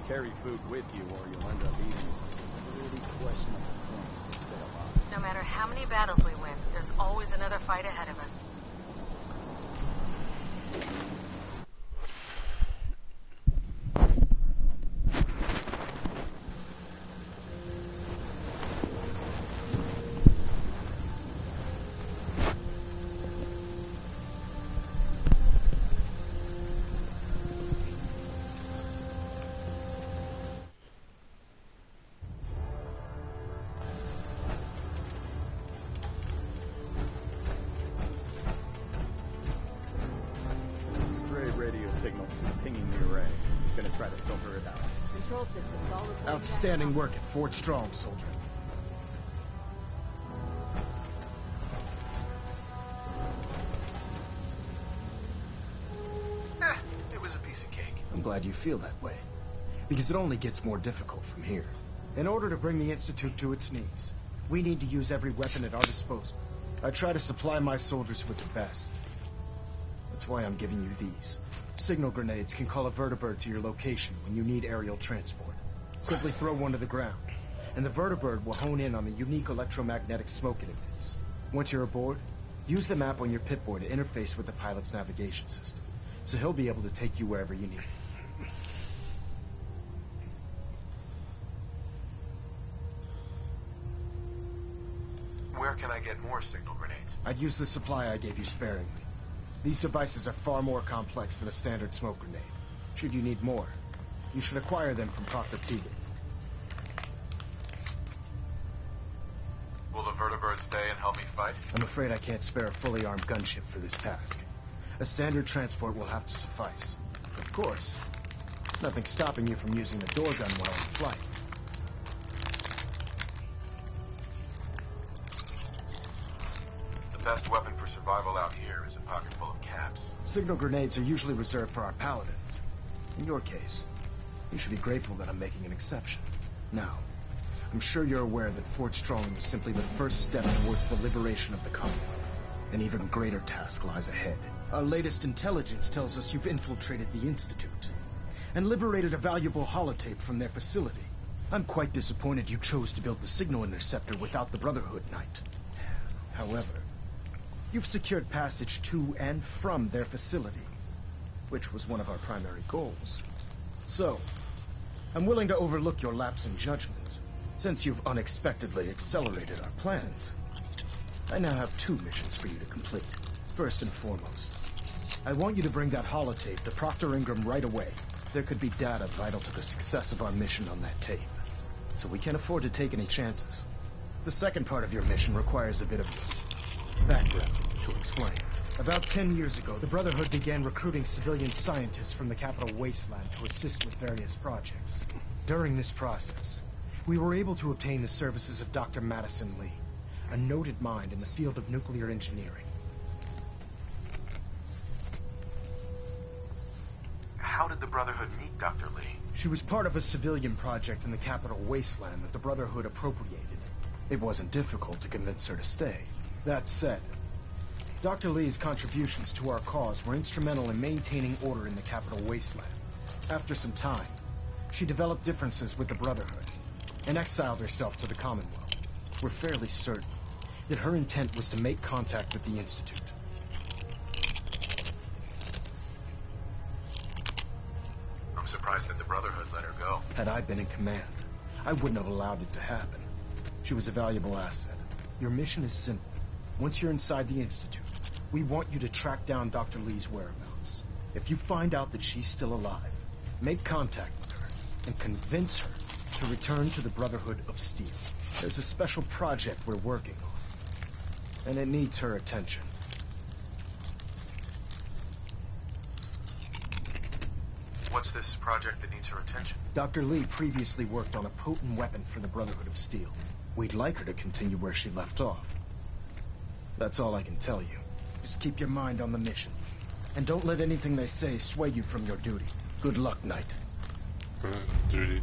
carry food with you or you'll end up eating some really questionable things to stay alive. No matter how many battles we win, there's always another fight ahead of us. Radio signals from pinging the array. Gonna try to filter it out. Control systems all reporting. Outstanding work at Fort Strong, soldier. It was a piece of cake. I'm glad you feel that way, because it only gets more difficult from here. In order to bring the Institute to its knees, we need to use every weapon at our disposal. I try to supply my soldiers with the best. That's why I'm giving you these. Signal grenades can call a vertibird to your location when you need aerial transport. Simply throw one to the ground, and the vertibird will hone in on the unique electromagnetic smoke it emits. Once you're aboard, use the map on your pipboard to interface with the pilot's navigation system, so he'll be able to take you wherever you need. Where can I get more signal grenades? I'd use the supply I gave you sparingly. These devices are far more complex than a standard smoke grenade. Should you need more, you should acquire them from Proctor Tegan. Will the vertibird stay and help me fight? I'm afraid I can't spare a fully armed gunship for this task. A standard transport will have to suffice. Of course, there's nothing stopping you from using the door gun while in flight. The best weapon for survival out here is a pocket full of caps. Signal grenades are usually reserved for our paladins. In your case, you should be grateful that I'm making an exception. Now, I'm sure you're aware that Fort Strong was simply the first step towards the liberation of the Commonwealth. An even greater task lies ahead. Our latest intelligence tells us you've infiltrated the Institute and liberated a valuable holotape from their facility. I'm quite disappointed you chose to build the signal interceptor without the Brotherhood Knight. However, you've secured passage to and from their facility, which was one of our primary goals. So, I'm willing to overlook your lapse in judgment, since you've unexpectedly accelerated our plans. I now have 2 missions for you to complete. First and foremost, I want you to bring that holotape to Proctor Ingram right away. There could be data vital to the success of our mission on that tape, so we can't afford to take any chances. The second part of your mission requires a bit of background to explain. About 10 years ago, the Brotherhood began recruiting civilian scientists from the capital wasteland to assist with various projects. During this process, we were able to obtain the services of Dr. Madison Lee, a noted mind in the field of nuclear engineering. How did the Brotherhood meet Dr. Lee? She was part of a civilian project in the capital wasteland that the Brotherhood appropriated. It wasn't difficult to convince her to stay. That said, Dr. Lee's contributions to our cause were instrumental in maintaining order in the capital wasteland. After some time, she developed differences with the Brotherhood and exiled herself to the Commonwealth. We're fairly certain that her intent was to make contact with the Institute. I'm surprised that the Brotherhood let her go. Had I been in command, I wouldn't have allowed it to happen. She was a valuable asset. Your mission is simple. Once you're inside the Institute, we want you to track down Dr. Lee's whereabouts. If you find out that she's still alive, make contact with her and convince her to return to the Brotherhood of Steel. There's a special project we're working on, and it needs her attention. What's this project that needs her attention? Dr. Lee previously worked on a potent weapon for the Brotherhood of Steel. We'd like her to continue where she left off. That's all I can tell you. Just keep your mind on the mission. And don't let anything they say sway you from your duty. Good luck, Knight. Duty.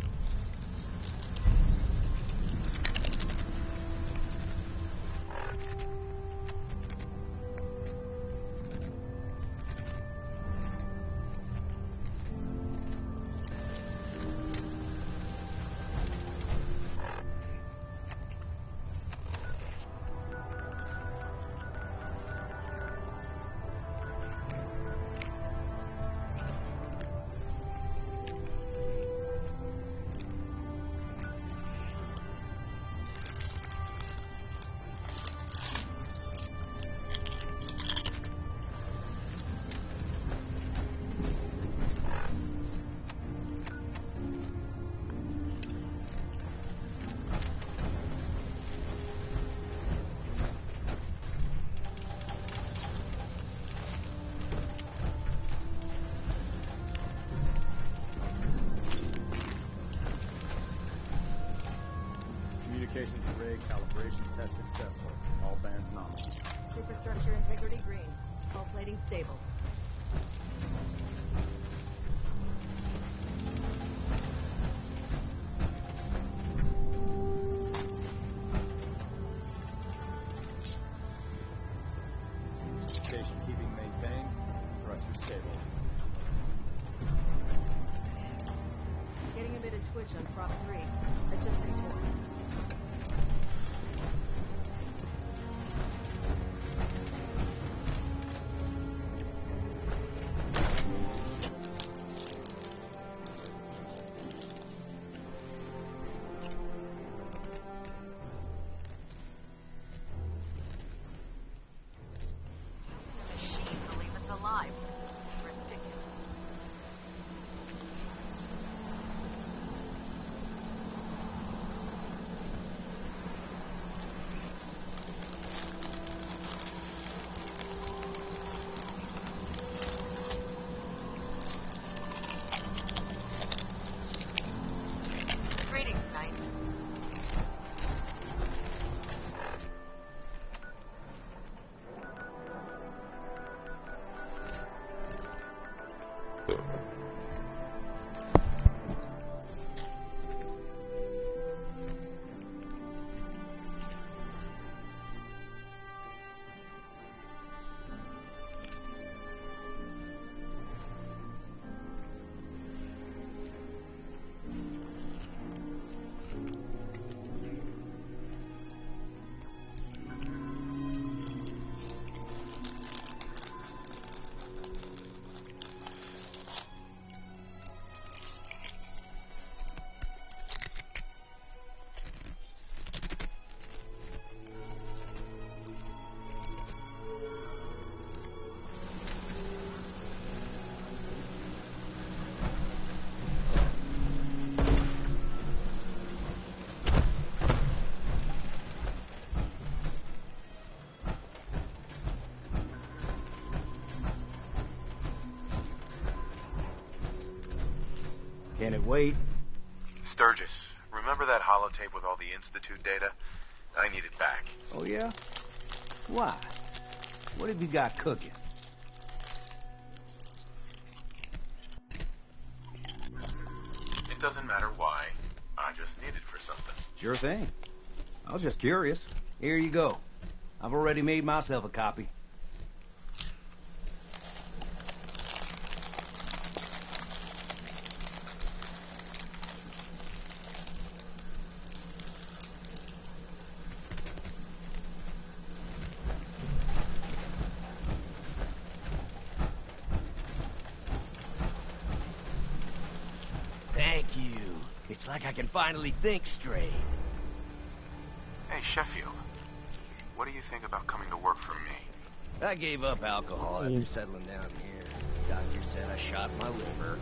Communications rig calibration test successful. All bands nominal. Superstructure integrity green. Hull plating stable. Station keeping maintained. Thruster stable. Getting a bit of twitch on prop 3. Adjusting torque. Machine believe it's alive. It's ridiculous. Greetings, Knight. Can it wait? Sturgis, remember that holotape with all the Institute data? I need it back. Oh, yeah? Why? What have you got cooking? It doesn't matter why. I just need it for something. Sure thing. I was just curious. Here you go. I've already made myself a copy. Thank you. It's like I can finally think straight. Hey, Sheffield. What do you think about coming to work for me? I gave up alcohol after settling down here. Doctor said I shot my liver.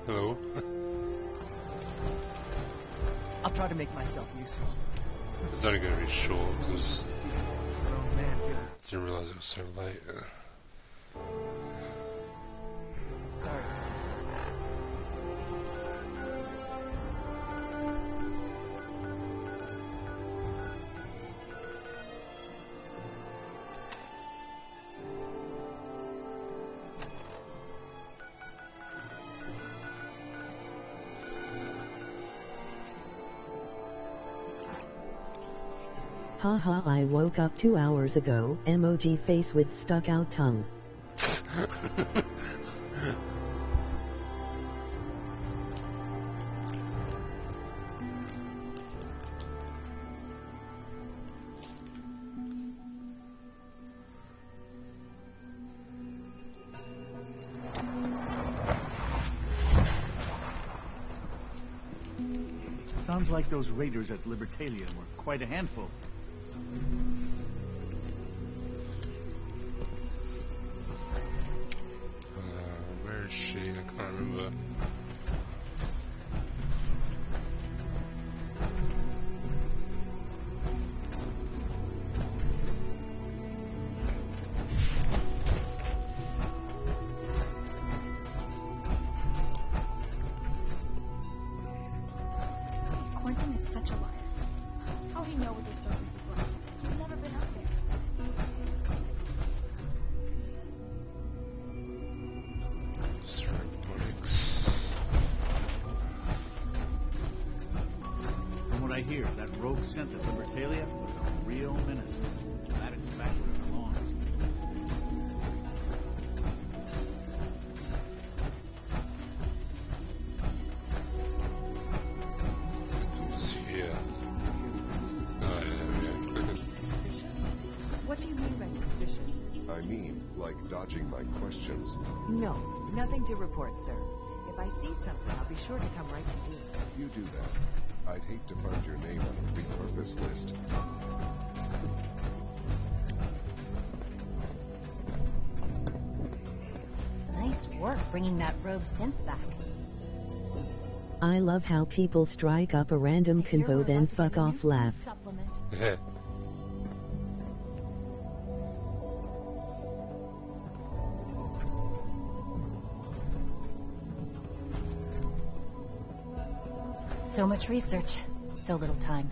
Hello? I'll try to make myself useful. It's only going to be short because I just Oh man, feeling didn't realise it was so late. sorry. Haha, I woke up 2 hours ago, emoji face with stuck out tongue. Sounds Sounds like those raiders at Libertalia were quite a handful. Where is she? I can't remember. Quentin is such a liar. How he know what the surface is like? He's never been up there. From what I hear, that rogue scent at Libertalia was a real menace. Glad it's back where it belongs. Who's here? Oh, yeah. Suspicious? What do you mean by suspicious? I mean, like dodging my questions. No, nothing to report, sir. If I see something, I'll be sure to come right to you. You do that. I'd hate to find your name on a repurpose list. Nice work bringing that rogue synth back. I love how people strike up a random I hear we're convo then about to get fuck a off new laugh. supplement. Yeah. So much research, so little time.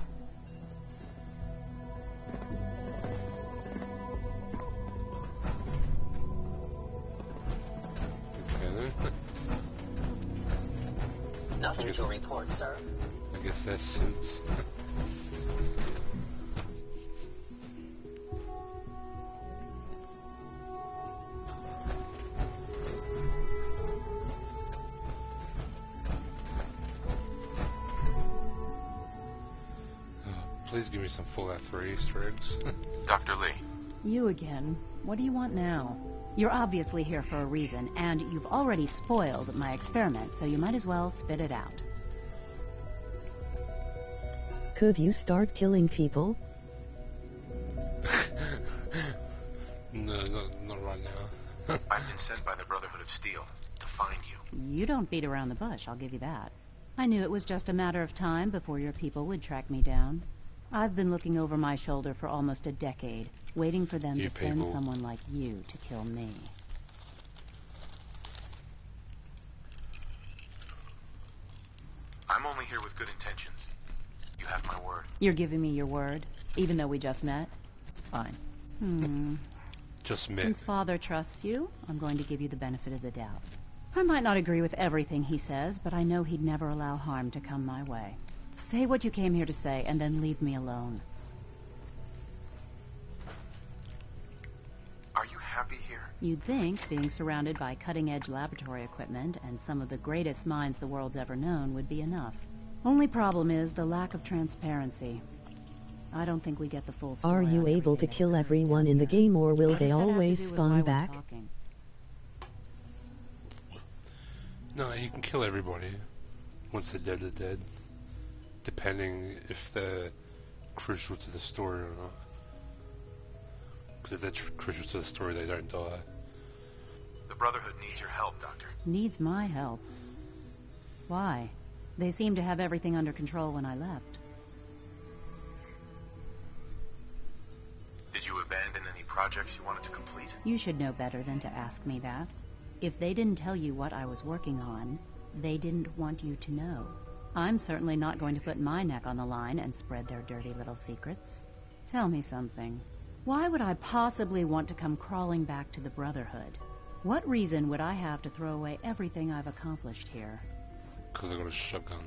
Okay then. Nothing guess- to report, sir. I guess that's since. Please give me some Fallout 3 Easter eggs. Dr. Lee, You again. What do you want now? You're obviously here for a reason, and you've already spoiled my experiment, so you might as well spit it out. Could you start killing people? No, not right now. I've been sent by the Brotherhood of Steel to find you. You don't beat around the bush, I'll give you that. I knew it was just a matter of time before your people would track me down. I've been looking over my shoulder for almost a decade, waiting for them You to send people. someone like you to kill me. I'm only here with good intentions. You have my word. You're giving me your word, even though we just met? Fine. Just met. Since Father trusts you, I'm going to give you the benefit of the doubt. I might not agree with everything he says, but I know he'd never allow harm to come my way. Say what you came here to say, and then leave me alone. Are you happy here? You'd think being surrounded by cutting-edge laboratory equipment and some of the greatest minds the world's ever known would be enough. Only problem is the lack of transparency. I don't think we get the full story. Are you on able to everything that kill occurs everyone down in the here. game, or will What they does that have to always do with why spawn we're back? talking? No, you can kill everybody. Once they're dead, they're dead. Depending if they're crucial to the story or not. Because if they're crucial to the story, they don't die. The Brotherhood needs your help, Doctor. Needs my help. Why? They seemed to have everything under control when I left. Did you abandon any projects you wanted to complete? You should know better than to ask me that. If they didn't tell you what I was working on, they didn't want you to know. I'm certainly not going to put my neck on the line and spread their dirty little secrets. Tell me something. Why would I possibly want to come crawling back to the Brotherhood? What reason would I have to throw away everything I've accomplished here? Because I got a shotgun.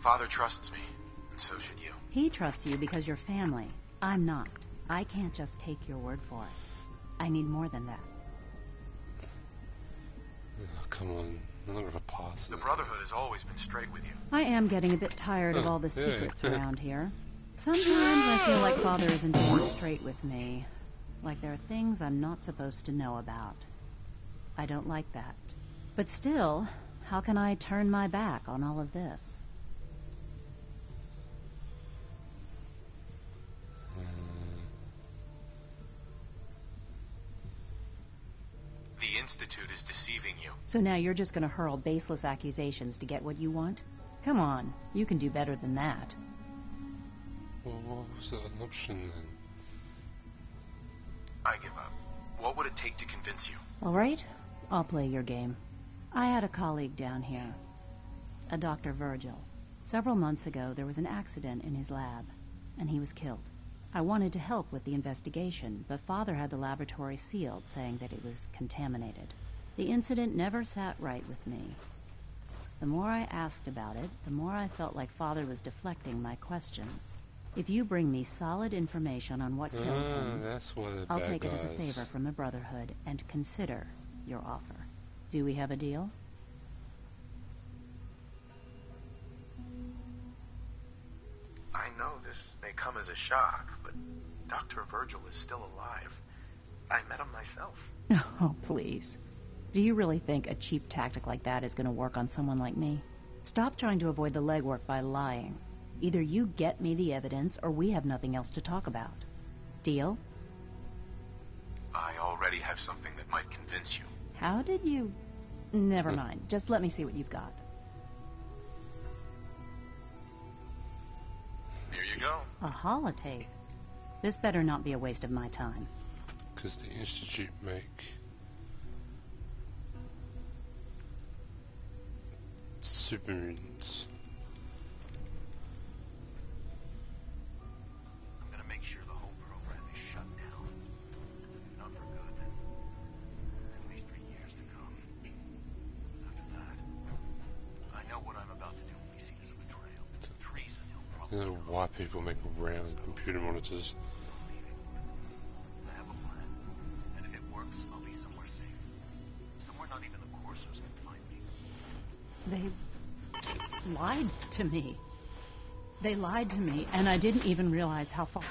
Father trusts me, and so should you. He trusts you because you're family. I'm not. I can't just take your word for it. I need more than that. Oh, come on. I'm not gonna pass The it. Brotherhood has always been straight with you. I am getting a bit tired of Oh, all the yeah. secrets around here. Sometimes I feel like Father isn't being straight with me. Like there are things I'm not supposed to know about. I don't like that. But still, How can I turn my back on all of this? The Institute is deceiving you. So now you're just going to hurl baseless accusations to get what you want? Come on, you can do better than that. Well, what was that an option then? I give up. What would it take to convince you? All right, I'll play your game. I had a colleague down here, a Dr. Virgil. Several months ago, there was an accident in his lab, and he was killed. I wanted to help with the investigation, but Father had the laboratory sealed, saying that it was contaminated. The incident never sat right with me. The more I asked about it, the more I felt like Father was deflecting my questions. If you bring me solid information on what killed him, that's what the I'll bad take it as a guys. favor from the Brotherhood and consider your offer. Do we have a deal? I know this may come as a shock, but Dr. Virgil is still alive. I met him myself. Oh, please. Do you really think a cheap tactic like that is going to work on someone like me? Stop trying to avoid the legwork by lying. Either you get me the evidence, or we have nothing else to talk about. Deal? I already have something that might convince you. How did you... Never mind. Just let me see what you've got. Here you go. A holotape? This better not be a waste of my time. Because the Institute make super mutants. I'm gonna make sure the whole program is shut down. Not for good. At least for years to come. After that, I know what I'm about to do when he sees as a betrayal. Treason, he'll I probably... don't know why people make round computer monitors. I have a plan. And if it works, I'll be somewhere safe. Somewhere not even the coursers can find me. They lied to me. They lied to me, and I didn't even realize how far.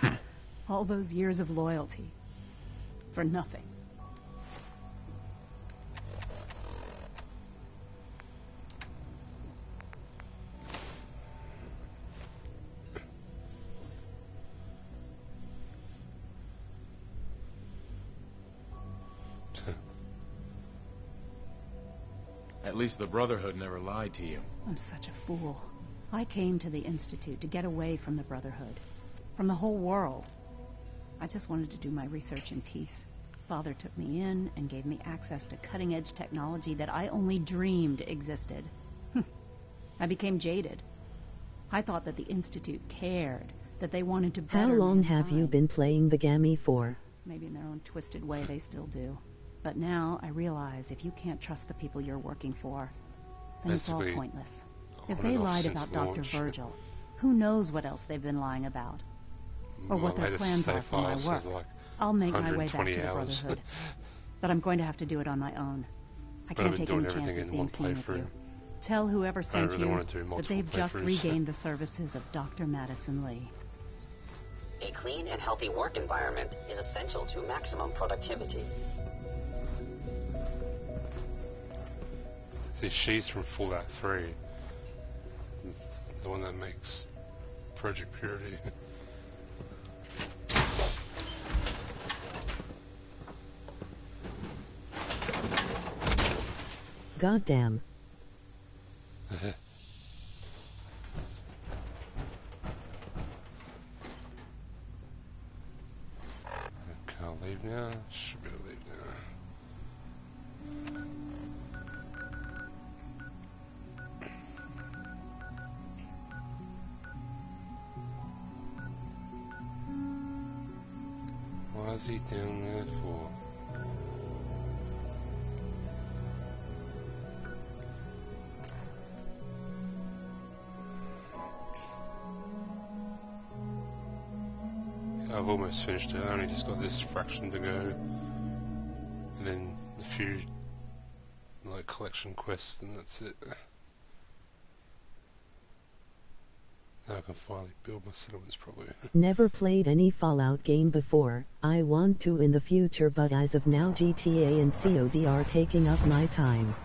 All those years of loyalty. For nothing. At least the Brotherhood never lied to you. I'm such a fool. I came to the Institute to get away from the Brotherhood. From the whole world. I just wanted to do my research in peace. Father took me in and gave me access to cutting-edge technology that I only dreamed existed. I became jaded. I thought that the Institute cared, that they wanted to better How long have you mankind. been playing the gammy for? Maybe in their own twisted way they still do. But now I realize if you can't trust the people you're working for, then it's all Basically, pointless. on If they and off lied since about Dr. launch. Virgil, who knows what else they've been lying about? Or what My their latest plans save are for my file work. says like I'll make my way back 120 to the hours. Brotherhood. But I'm going to have to do it on my own. I But I've can't been take any doing everything chances in being one seen with playthrough. you. Tell whoever sent really you wanna do that multiple they've just playthroughs. regained the services of Dr. Madison Lee. A clean and healthy work environment is essential to maximum productivity. See, she's from Fallout 3. It's the one that makes Project Purity. Goddamn. Can't leave now. Should be able to leave now. Why is he down there for? I've almost finished it. I only just got this fraction to go, and then a few like collection quests, and that's it. Now I can finally build my settlements properly. Never played any Fallout game before. I want to in the future, but as of now GTA and COD are taking up my time.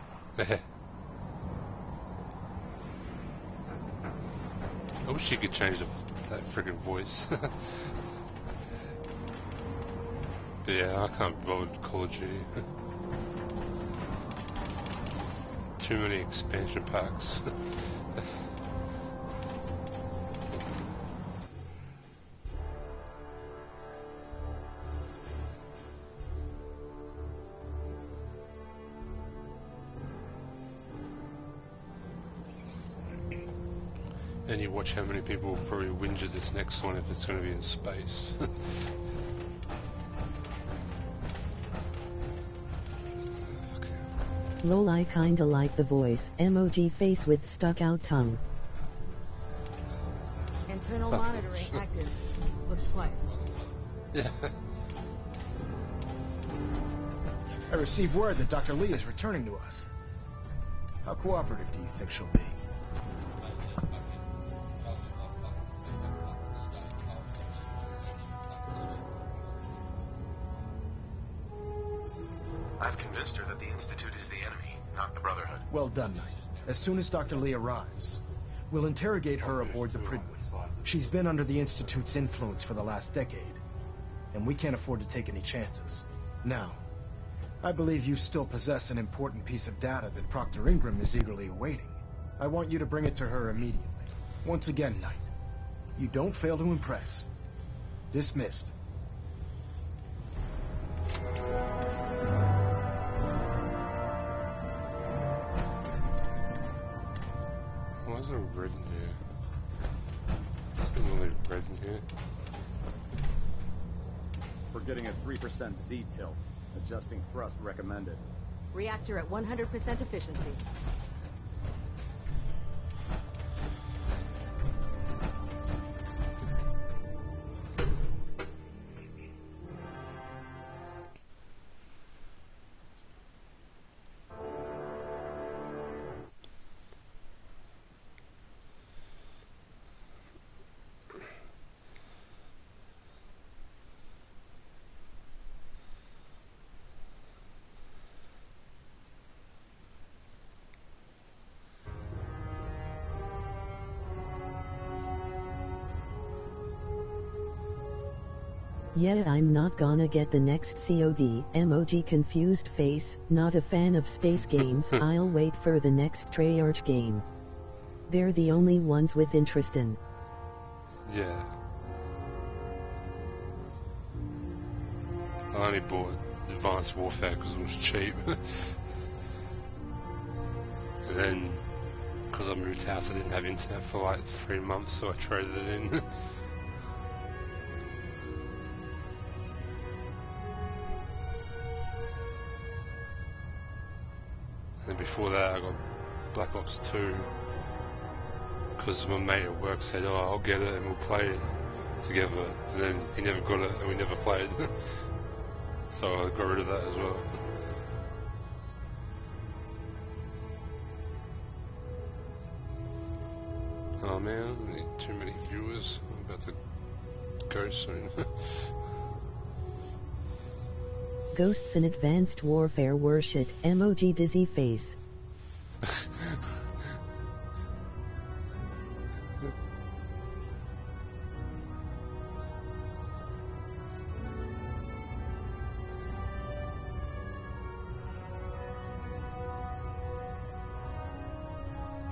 I wish you could change that friggin' voice. But yeah, I can't be bothered with Call of Duty. Too many expansion packs. And you watch how many people will probably whinge at this next one if it's going to be in space. Lol, I kinda like the voice. Emoji face with stuck out tongue. Internal monitoring active. Looks quiet. Yeah. I received word that Dr. Lee is returning to us. How cooperative do you think she'll be? I've convinced her that the Institute is the enemy, not the Brotherhood. Well done, Knight. As soon as Dr. Lee arrives, we'll interrogate her aboard the Pridwood. She's been under the Institute's influence for the last decade, and we can't afford to take any chances. Now, I believe you still possess an important piece of data that Proctor Ingram is eagerly awaiting. I want you to bring it to her immediately. Once again, Knight, you don't fail to impress. Dismissed. Why is there red in here? There's no red in here. We're getting a 3% Z tilt. Adjusting thrust recommended. Reactor at 100% efficiency. Yeah, I'm not gonna get the next COD. Emoji confused face. Not a fan of space games. I'll wait for the next Treyarch game. They're the only ones with interest in. Yeah. I only bought Advanced Warfare because it was cheap. And then, because I moved house, I didn't have internet for like 3 months, so I traded it in. And before that I got Black Ops 2 because my mate at work said, oh, I'll get it and we'll play it together, and then he never got it and we never played. So I got rid of that as well. Oh man, I need too many viewers. I'm about to go soon. Ghosts in Advanced Warfare were shit. Emoji dizzy face.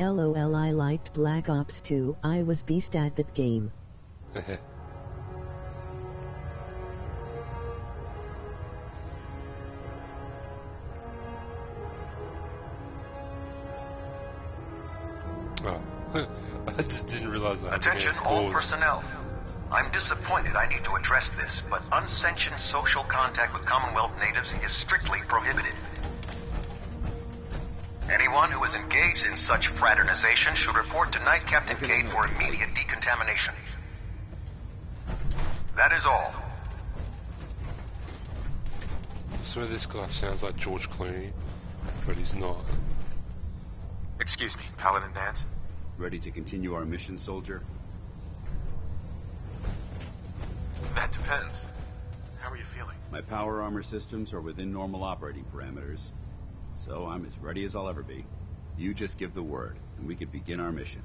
LOL, I liked Black Ops 2. I was beast at that game. Oh, I just didn't realize that. Attention all personnel. I'm disappointed I need to address this, but unsanctioned social contact with Commonwealth natives is strictly prohibited. Anyone who is engaged in such fraternization should report to Night Captain Cade for immediate decontamination. That is all. I swear this guy sounds like George Clooney, but he's not. Excuse me, Paladin Dance? Ready to continue our mission, soldier? That depends. How are you feeling? My power armor systems are within normal operating parameters, so I'm as ready as I'll ever be. You just give the word, and we can begin our mission.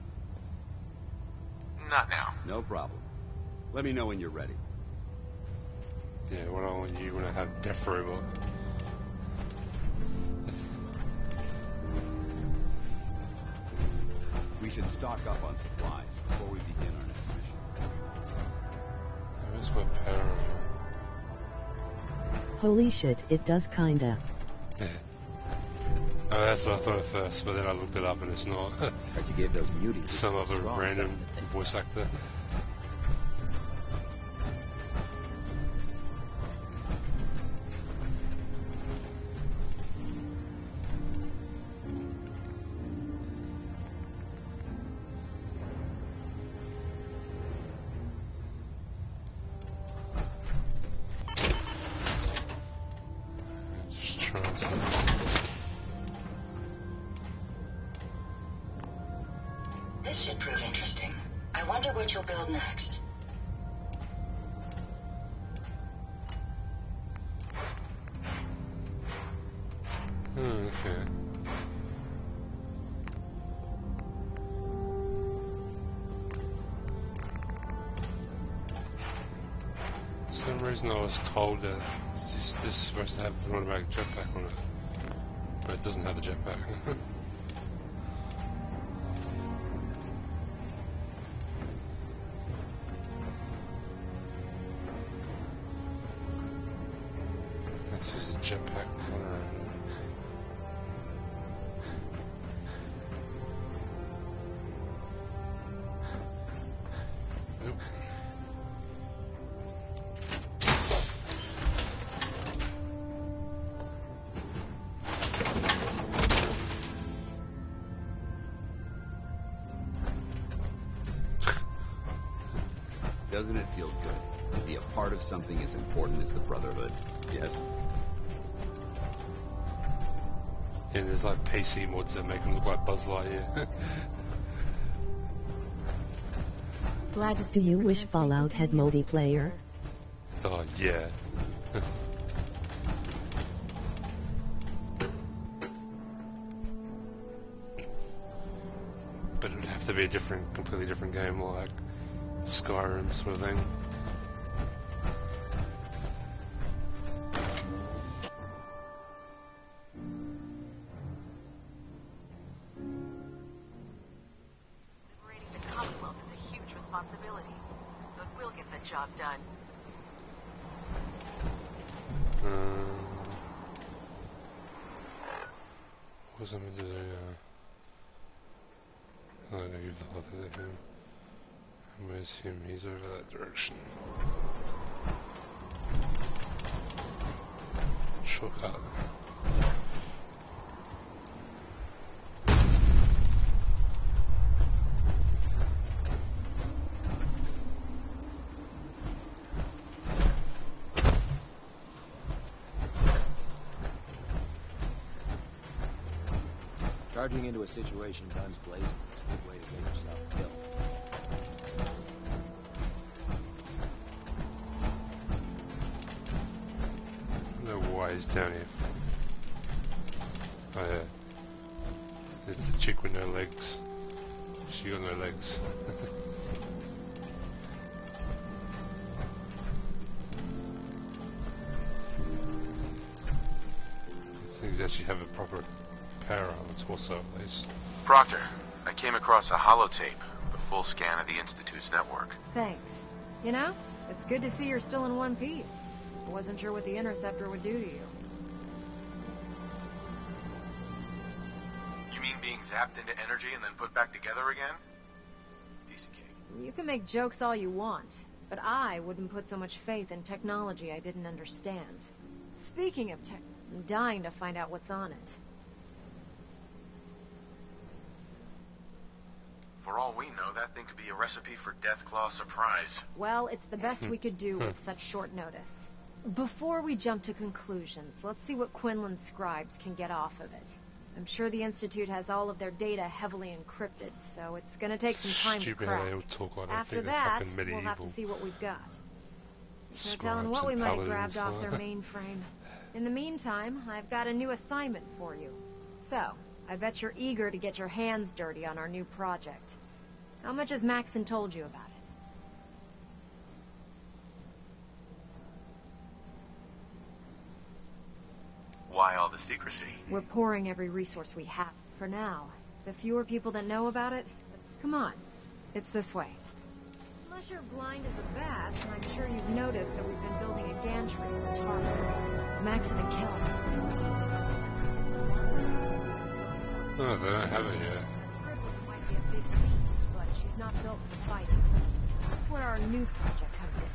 Not now. No problem. Let me know when you're ready. Yeah, what I want you when I have Death Robot. We should stock up on supplies before we begin our next mission. Where's my power? Holy shit, it does kinda. Yeah. Oh, that's what I thought at first, but then I looked it up and it's not. You gave those muties Some other strong random something to think voice about. actor. Just trying to... This should prove interesting. I wonder what you'll build next. Okay. For some reason I was told that this is supposed to have an automatic jetpack on it, but it doesn't have the jetpack. This is a jetpack corner. Nope. Doesn't it feel good to be a part of something as important as the Brotherhood? Yes? And there's like PC mods that make them look like Buzz Lightyear. Glad to Do see you your wish defense Fallout had continues. multiplayer? Oh yeah. But it would have to be a different, completely different game, like Skyrim sort of thing. Liberating the Commonwealth is a huge responsibility, but we'll get the job done. What was I meant to do? I'm gonna give the other to him. And where's him? He's over that direction. Shortcut. Charging into a situation, guns blazing. Good way to get yourself killed. I don't know why he's down here. Oh yeah. It's the chick with no legs. She got no legs. Things actually have a proper power on the torso at least. Proctor, I came across a holotape, the full scan of the Institute's network. Thanks. You know, it's good to see you're still in one piece. I wasn't sure what the Interceptor would do to you. You mean being zapped into energy and then put back together again? Piece of cake. You can make jokes all you want, but I wouldn't put so much faith in technology I didn't understand. Speaking of tech, I'm dying to find out what's on it. For all we know, that thing could be a recipe for Deathclaw surprise. Well, it's the best we could do with such short notice. Before we jump to conclusions, let's see what Quinlan's scribes can get off of it. I'm sure the Institute has all of their data heavily encrypted, so it's gonna take some time Stupid to how crack. they all talk like After they're that, fucking medieval. we'll have to see what we've got. There's no telling Scribes what we and might have grabbed paladins, off their mainframe. In the meantime, I've got a new assignment for you. So, I bet you're eager to get your hands dirty on our new project. How much has Maxon told you about it? Why all the secrecy? We're pouring every resource we have. For now, the fewer people that know about it, come on. It's this way. Unless you're blind as a bat, and I'm sure you've noticed that we've been building a gantry in the target. Maxon and Kells. Oh, they don't have it yet. Brotherhood might be a big beast, but she's not built for fighting. That's where our new project comes in.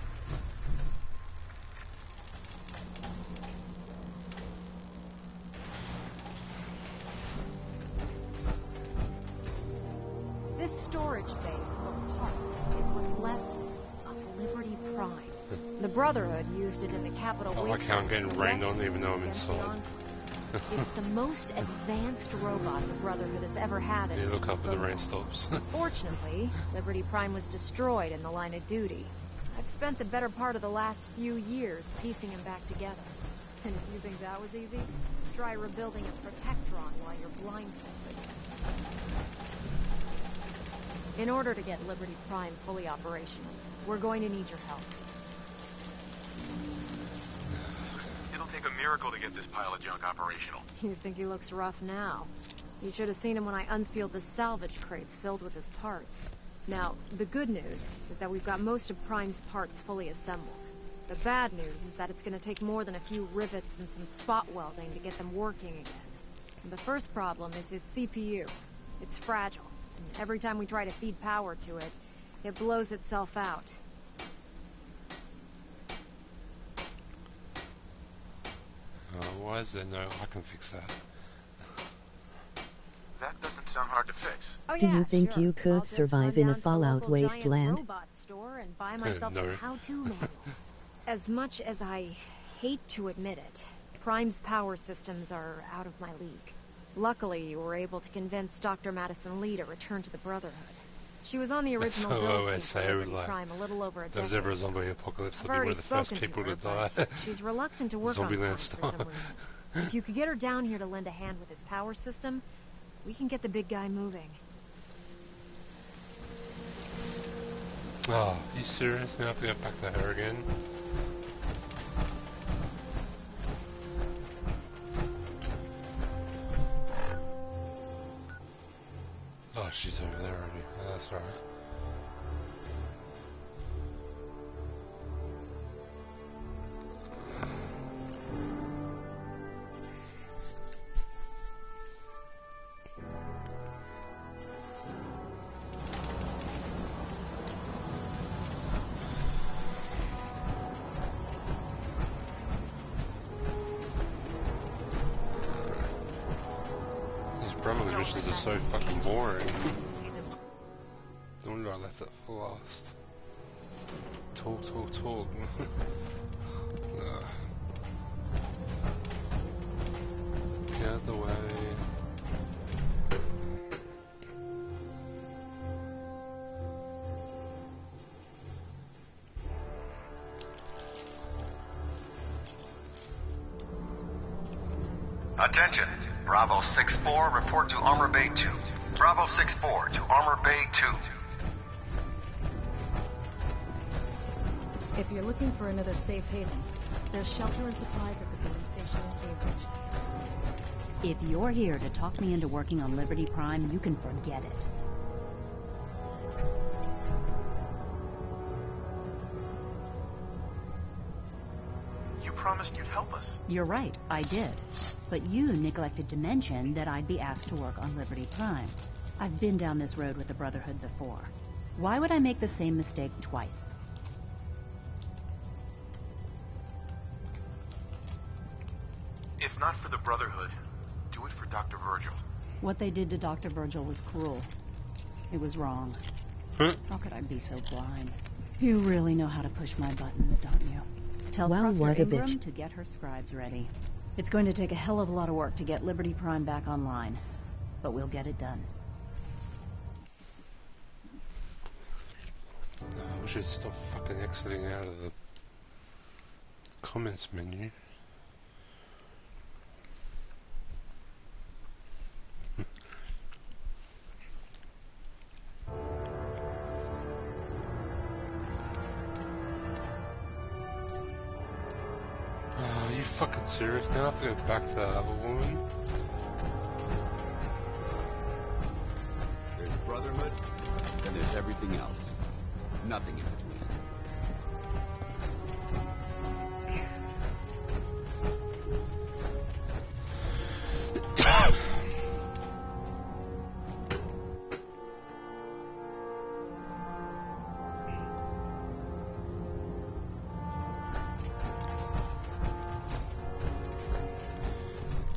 This storage bay full of parts is what's left of Liberty Prime. The Brotherhood used it in the capital. Oh, I can't get rained on even though I'm inside. It's the most advanced robot the Brotherhood has ever had at Yeah, its look up when the rain disposal. stops. Fortunately, Liberty Prime was destroyed in the line of duty. I've spent the better part of the last few years piecing him back together. And if you think that was easy, try rebuilding a Protectron while you're blindfolded. In order to get Liberty Prime fully operational, we're going to need your help. It'll take a miracle to get this pile of junk operational. You think he looks rough now? You should have seen him when I unsealed the salvage crates filled with his parts. Now, the good news is that we've got most of Prime's parts fully assembled. The bad news is that it's going to take more than a few rivets and some spot welding to get them working again. And the first problem is his CPU. It's fragile, and every time we try to feed power to it, it blows itself out. Why is there no... I can fix that. That doesn't sound hard to fix. Oh, Do yeah, you think sure. you I'll could just survive run in down a to the Fallout local giant wasteland? robot store and buy myself No. some how-to manuals. As much as I hate to admit it, Prime's power systems are out of my league. Luckily, you were able to convince Dr. Madison Lee to return to the Brotherhood. She was on the original That's what I build always team say, for Liberty like, Prime a little over a if there was decade. ever a zombie apocalypse, I've I'd be one already of the first spoken to people her, to die. but she's reluctant to work on Zombieland Prime for style. some reason. If you could get her down here to lend a hand with his power system, we can get the big guy moving. Oh, are you serious? Now I have to go back to her again? Oh, she's over there already. Oh, that's alright. Brotherhood missions are so fucking boring. No wonder I left that for last. Talk. Get out of the way. Attention. Bravo 6-4, report to Armor Bay 2. Bravo 6-4 to Armor Bay 2. If you're looking for another safe haven, there's shelter and supplies at the police station in Cambridge. If you're here to talk me into working on Liberty Prime, you can forget it. You promised you'd help us. You're right, I did. But you neglected to mention that I'd be asked to work on Liberty Prime. I've been down this road with the Brotherhood before. Why would I make the same mistake twice? If not for the Brotherhood, do it for Dr. Virgil. What they did to Dr. Virgil was cruel. It was wrong. How could I be so blind? You really know how to push my buttons, don't you? Tell Well, Proctor what a Ingram bitch. to get her scribes ready. It's going to take a hell of a lot of work to get Liberty Prime back online, but we'll get it done. I wish I'd stop fucking exiting out of the comments menu. fucking serious now? I have to go back to that other woman? There's Brotherhood, and there's everything else. Nothing in between.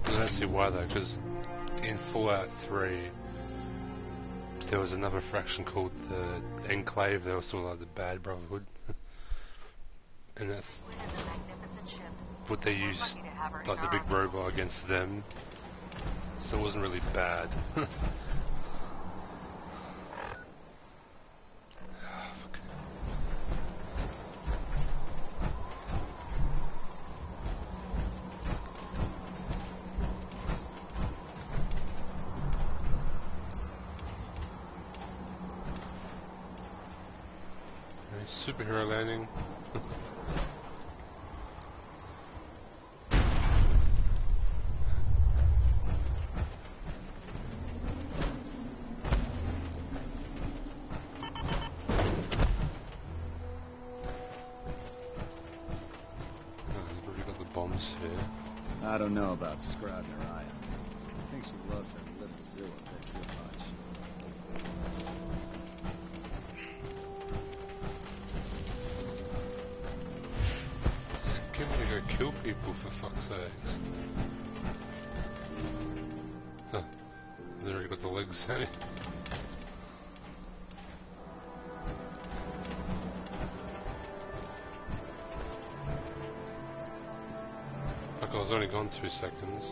I don't see why though, because in Fallout 3 there was another faction called the Enclave. They were sort of like the bad Brotherhood. And that's what they used, like the big robot against them. So it wasn't really bad. Superhero landing. They've already got the bombs here. I don't know about Scribe Naraya. I think she loves her little zoo a bit too much. Get me to go kill people for fuck's sakes. Huh. They already got the legs, hey? Fuck, I was only gone 2 seconds.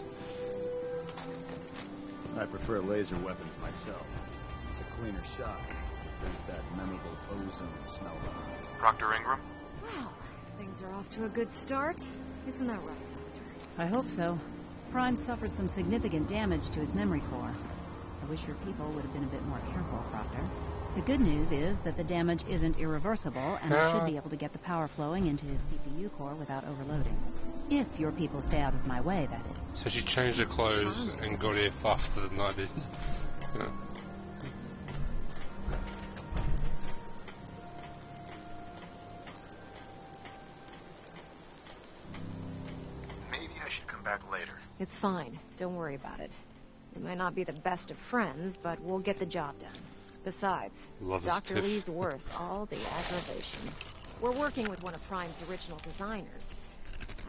I prefer laser weapons myself. It's a cleaner shot. Brings that memorable ozone smell behind. Proctor Ingram? Wow, things are off to a good start. Isn't that right, Doctor? I hope so. Prime suffered some significant damage to his memory core. I wish your people would have been a bit more careful, Proctor. The good news is that the damage isn't irreversible, and I should be able to get the power flowing into his CPU core without overloading. If your people stay out of my way, that is. So she changed her clothes and got here faster than I did. Maybe I should come back later. It's fine. Don't worry about it. We might not be the best of friends, but we'll get the job done. Besides, Dr. Lee's worth all the aggravation. We're working with one of Prime's original designers.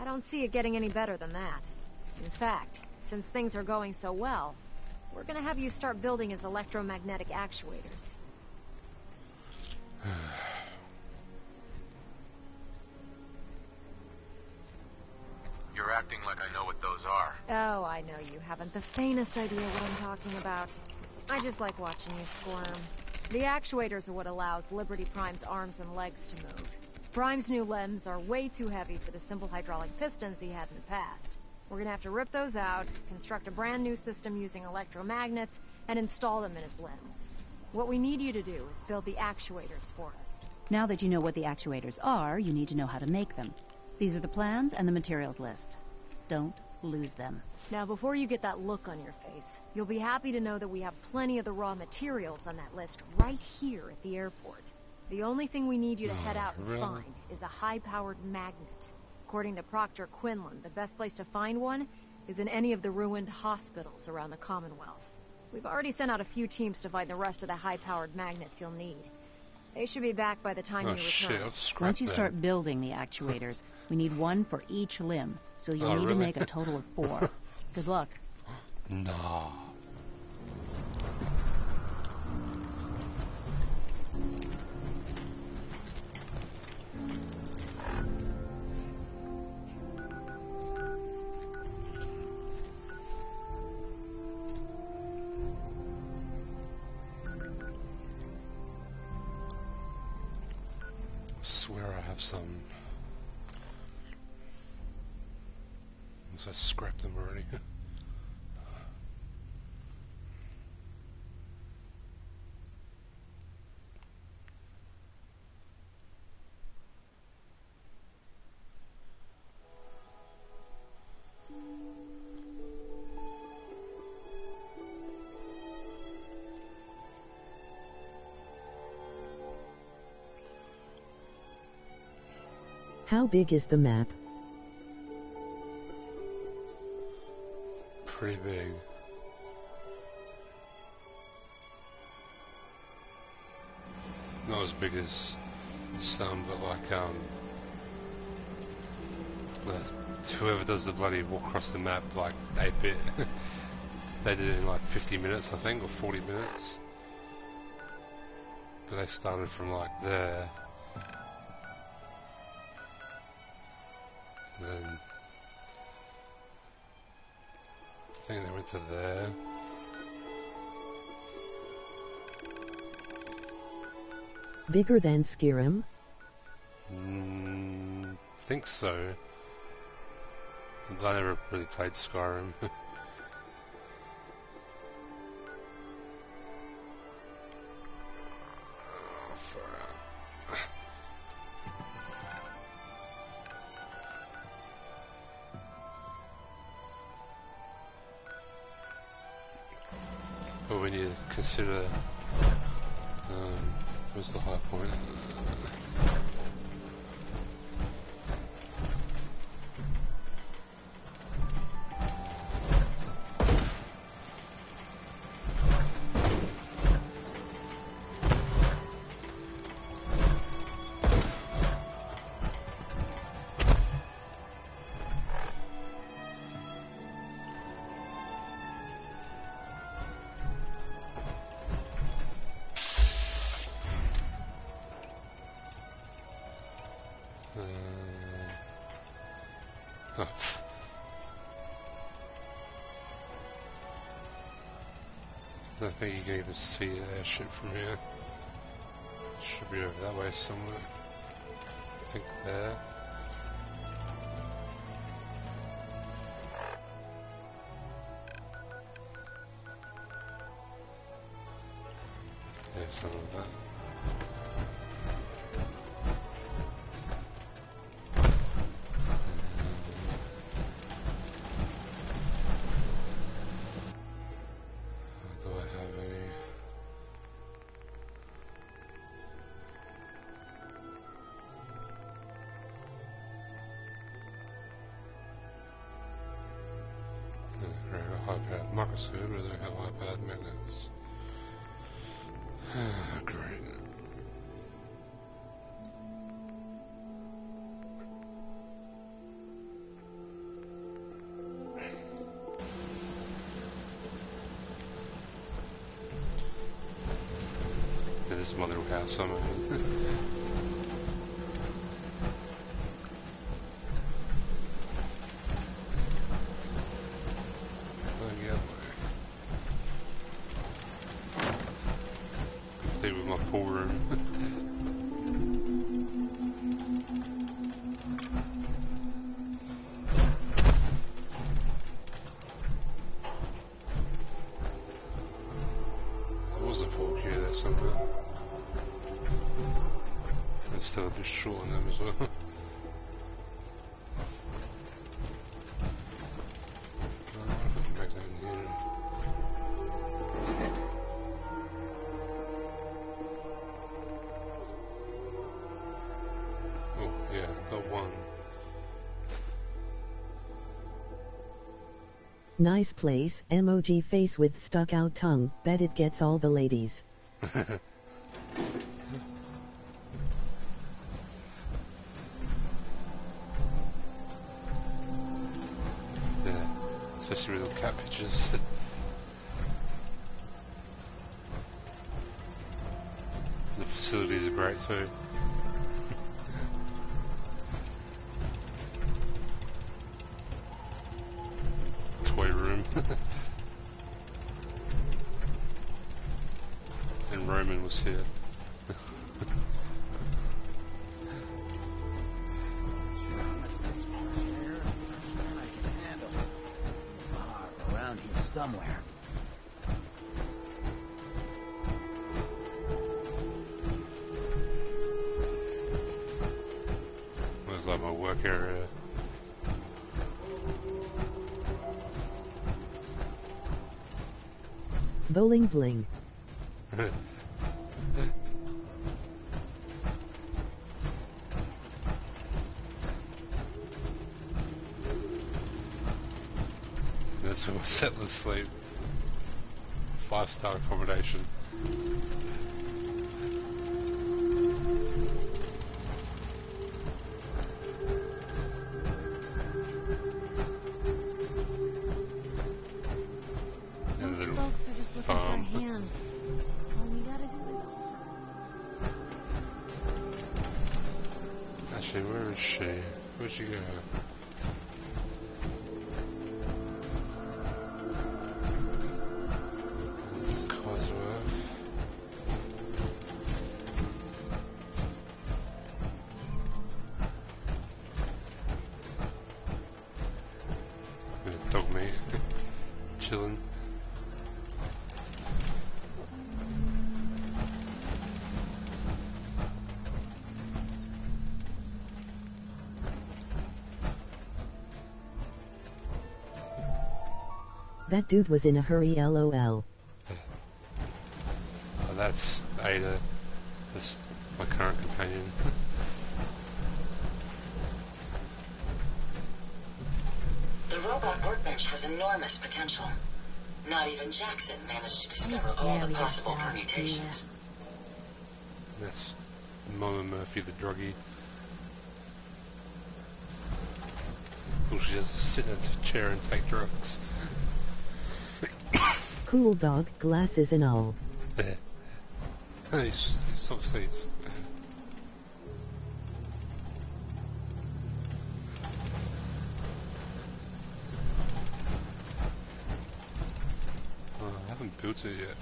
I don't see it getting any better than that. In fact, since things are going so well, we're gonna have you start building his electromagnetic actuators. You're acting like I know what those are. Oh, I know you haven't the faintest idea what I'm talking about. I just like watching you squirm. The actuators are what allows Liberty Prime's arms and legs to move. Prime's new limbs are way too heavy for the simple hydraulic pistons he had in the past. We're gonna have to rip those out, construct a brand new system using electromagnets, and install them in his limbs. What we need you to do is build the actuators for us. Now that you know what the actuators are, you need to know how to make them. These are the plans and the materials list. Don't lose them. Now, before you get that look on your face, you'll be happy to know that we have plenty of the raw materials on that list right here at the airport. The only thing we need you to head out and find is a high-powered magnet. According to Proctor Quinlan, the best place to find one is in any of the ruined hospitals around the Commonwealth. We've already sent out a few teams to find the rest of the high-powered magnets you'll need. They should be back by the time you return. Once you start building the actuators, we need one for each limb, so you'll need to make a total of 4. Good luck. No. Swear I have some. Unless I scrapped them already. How big is the map? Pretty big. Not as big as some, but like whoever does the bloody walk across the map, like 8-bit, they did it in like 50 minutes, I think, or 40 minutes. But they started from like there. Then I think they went to there. Bigger than Skyrim? Think so. I never really played Skyrim. But when you consider where's the high point? I don't think you can even see the airship from here. Should be over that way somewhere. I think there. Yeah, something like that. Good, where they have iPad magnets. Great. Yeah, this is my little house somewhere. With my pool room. There was a pool here there somewhere. It's still a bit short on them as well. Nice place, emoji face with stuck out tongue, bet it gets all the ladies. Yeah, especially with the cat pictures. The facilities are great too. And Roman was here. Around here somewhere. Looks like my work area. Bowling bling. That's where settlers sleep. 5-star accommodation. Most folks are just looking for a hand. All we gotta do is offer. Actually, where is she? Where'd she go? It's Cosworth. Dog meat. Chilling. That dude was in a hurry, lol. Oh, that's Ada. That's my current companion. The robot workbench has enormous potential. Not even Jackson managed to discover all the possible permutations. That's Mama Murphy, the druggie. All she does is sit in a chair and take drugs. Cool dog, glasses and all. Yeah. He's seats. Oh, I haven't built it yet.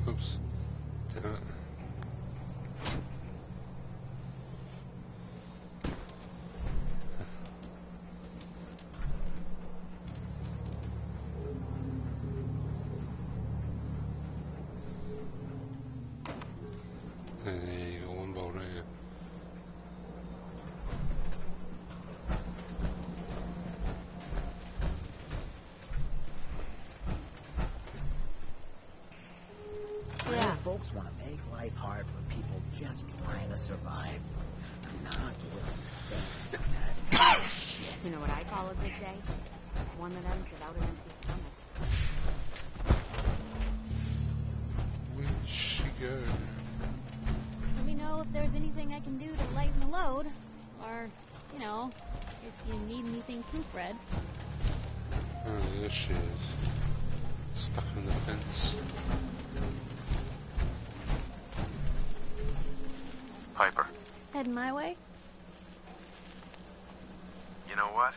Oops. Damn it. There you go, one bolt right here. Yeah, folks want to make life hard for people just trying to survive. I'm not willing to stand for that shit. You know what I call a good day? One that ends without an empty stomach. Where did she go? Let me know if there's anything I can do to lighten the load. Or, you know, if you need anything proofread. Oh, there she is. Stuck in the fence. Piper, Heading my way? you know what?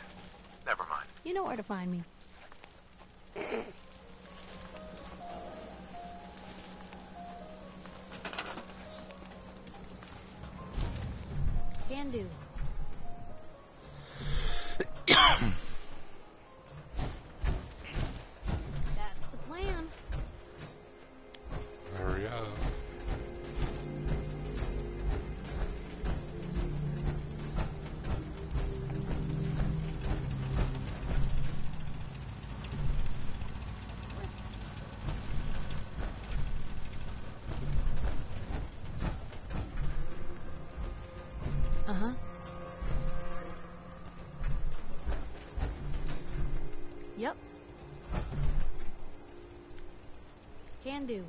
Never mind. You know where to find me. Can do. That's the plan. Hurry up. Uh-huh. Yep. Can do.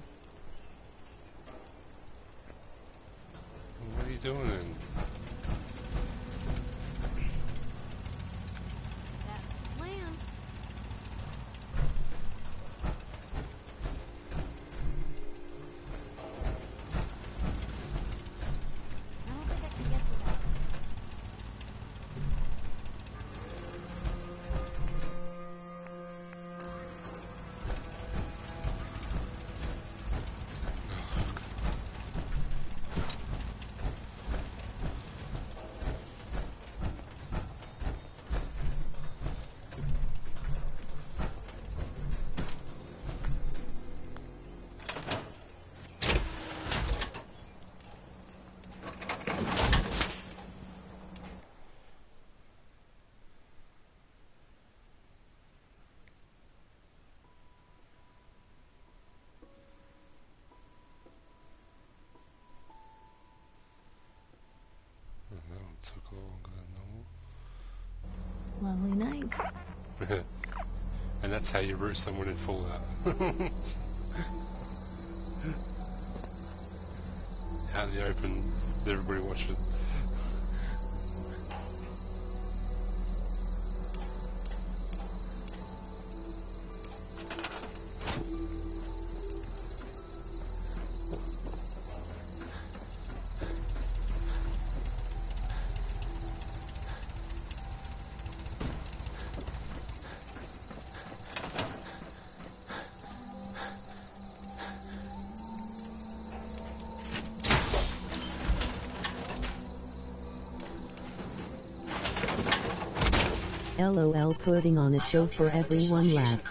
What are you doing? That's the plan. I don't think I can get to that. That took longer than Lovely night. normal. And that's how you root someone in Fallout. Out in the open, everybody watch it. LOL, putting on a show for everyone, laugh.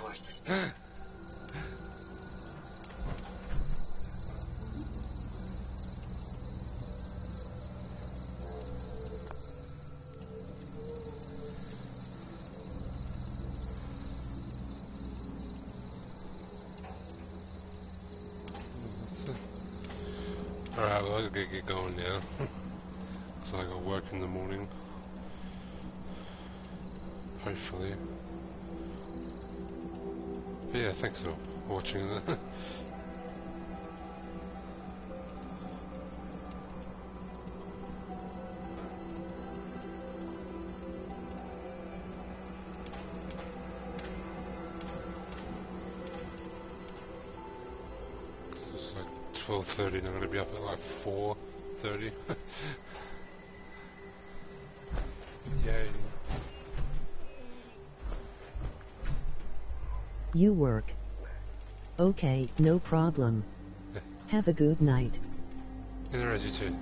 Alright, well, I gotta get going now. So I got work in the morning. Hopefully. But yeah, thanks for watching that. It's like 12:30 and I'm gonna be up at like 4:30. Yay. You work. Okay, no problem. Have a good night. And there is you too.